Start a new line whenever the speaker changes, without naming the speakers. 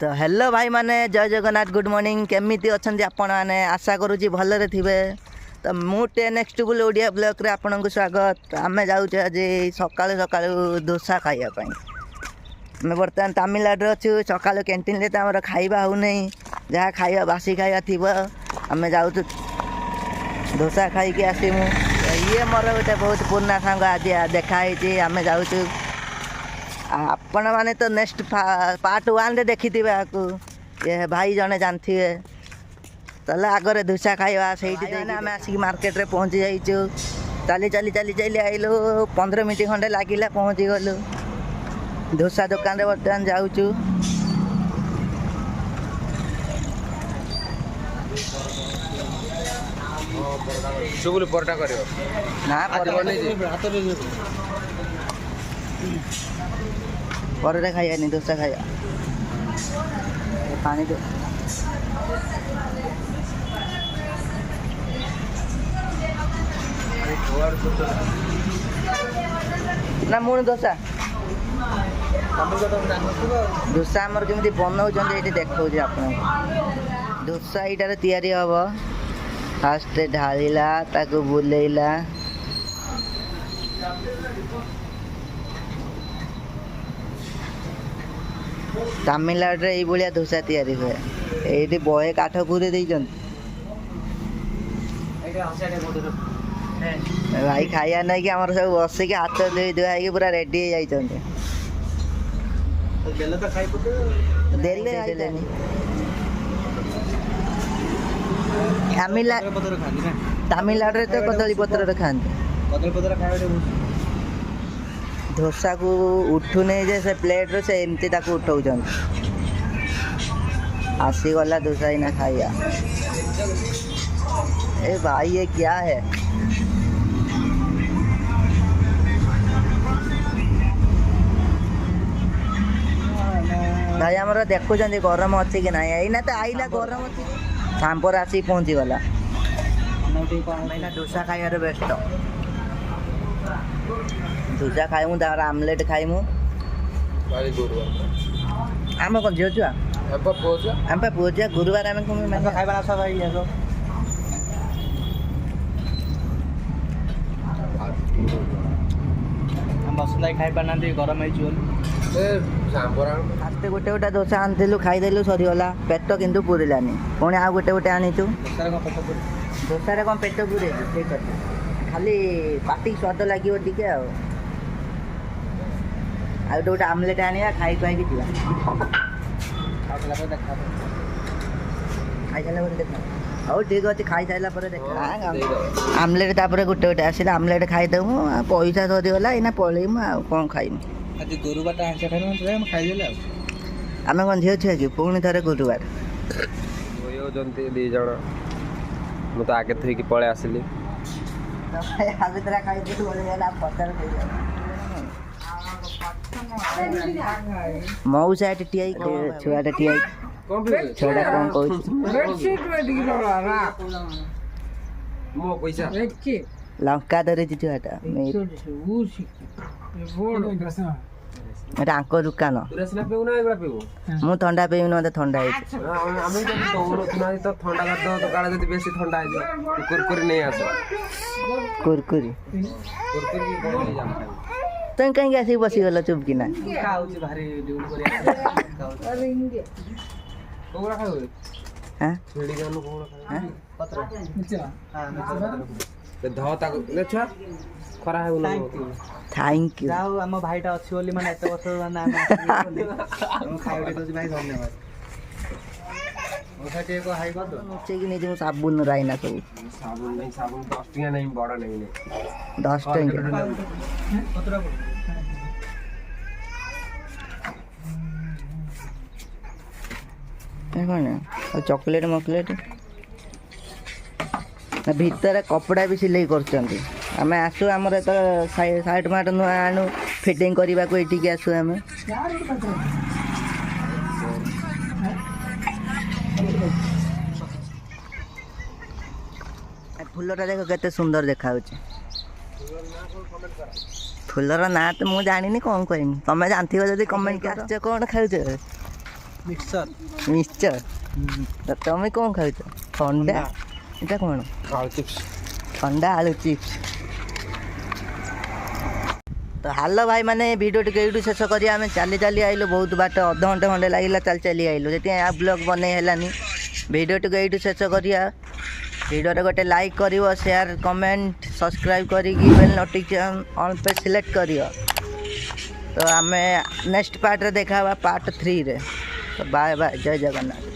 तो हेलो भाई माने जय जगन्नाथ गुड मॉर्निंग केमिति अच्छे आपण मैंने आशा करुँची भलरे थे। तो मुझे नेक्स्ट बुल ओडिया ब्लॉग रे आपन को स्वागत। आम जाऊँ आज सका सका डोसा खावाई आम बर्तमान तमिलनाडु अच्छु सका कैंटीन तो आम खाଇବା होनी जहाँ खाଇବା बासी खाଇବା थी आम जाऊँ डोसा खाई आसमु। ये मोर गोटे बहुत पुराना सांग आज देखाई आम जाऊँ आपण मैंने तो नेक्स्ट पार्ट 1 रे देखी ये भाई जने जानते चल आगे डोसा खाଇବା से आम आसिक मार्केट रे पहुँची जाइचु। चली चली चली चली आइलु 15 मिनट खंडे लगिला पहुँची गलु डोसा दुकान रे बर्तमान जाऊचु।
सुबुल परटा करियो
ना पर खाइया नहीं डोसा खाइया पानी दो ना मुझे डोसा डोसा आमर केमी बनाऊँ ये देखा आप डोसा यहाँ तैयारी हम फास्ट ढाला ताको बुलेला तमिलनाडु ये भाया डोसा तैयारी हुए ये बहे काठ पूरे भाई खाया नहीं कि आम सब बसिक हाथ धोई धुआ पूरा रेडी तमिलनाडु तो कदली पत्र खाते डोसा को उठू नहीं जे से प्लेट रो से एमती ताको उठाउछन आसीगला डोसा ही ना खाइया। ए भाई ये क्या है भाई आमर देखुं गरम अच्छी कि ना यही तो आईला गरम अच्छी सांपर आसी पहुँची गला डोसा खाइबार बेस्ट डोसा खाइमु तार आमलेट खाइमु आम कौन झील छुआ आम पा पुओ छुआ गुरुवार आम खाइबा आस भाई बसला खाइबा ना गरम फास्ट गोटे गोटे डोसा आनिलु खाईदेलु सरीगला पेट किंतु पूरिलानी पुणी आ गोटे गोटे आनीचु डोसा कौन पेट पूरे ठीक अच्छे खाली पाटी स्वाद लगे टे आ गोटे आमलेट आने खाई खुआई हौ ठीक अच्छे खाई सारा देखा आमलेट तापर गोटे गोटे आसे आमलेट खाईदेमु पैसा सरीगला एना पलैमु आ कौन खाइमु आज गुरुवार आम कौन झील छुआ कि पुणी थे गुरुवार
दी जन मु तो आगे थी पलि आसली
मऊसा टीआई छुआ टीआई छुआ कौन कह लंका धरी छुआटा आंक दुकान मु ठंडा पे मत ठंडा कुरकुरी तुम कहीं आसिक बसीगल चुप कि ना थैंक यू आम भाईटा अच्छी बोली मैंने एत वर्ष खाई साबुन राइना सब
साबुन 10 टका नहीं बड़ा नहीं
10 टका कौन चॉकलेट मकलेट भीतर कपड़ा भी सिलाई कर आम आसु आमर तो साइड मार्ट नुआ आणु फिटिंग करने को ये आसु आम फुलटा देख केते सुंदर देखा फुलर ना तो मुझे जानी कौन कहमी तुम्हें जानती जब कमेंट कर कौन खाऊ
मिक्सर
मिक्सचर तो तुम कौन खाऊच ठंडा এটা कौन
आलू चिप्स
ठंडा आलू चिप्स तो हालो भाई मैंने भिडियो टी ये शेष कर चली चली आइलु बहुत बाट अध घंटे खंडे लगे चली चली आइलु जी ब्लॉग बन है भिडियो टी ये शेष करिया भिडियो गोटे लाइक कर शेयर कमेंट सब्सक्राइब करी बेल नोटिफिकेशन ऑन पे सिलेक्ट करियो तो आम नेक्स्ट पार्ट रे देखा पार्ट 3 रे तो बाय बाय जय जगन्नाथ।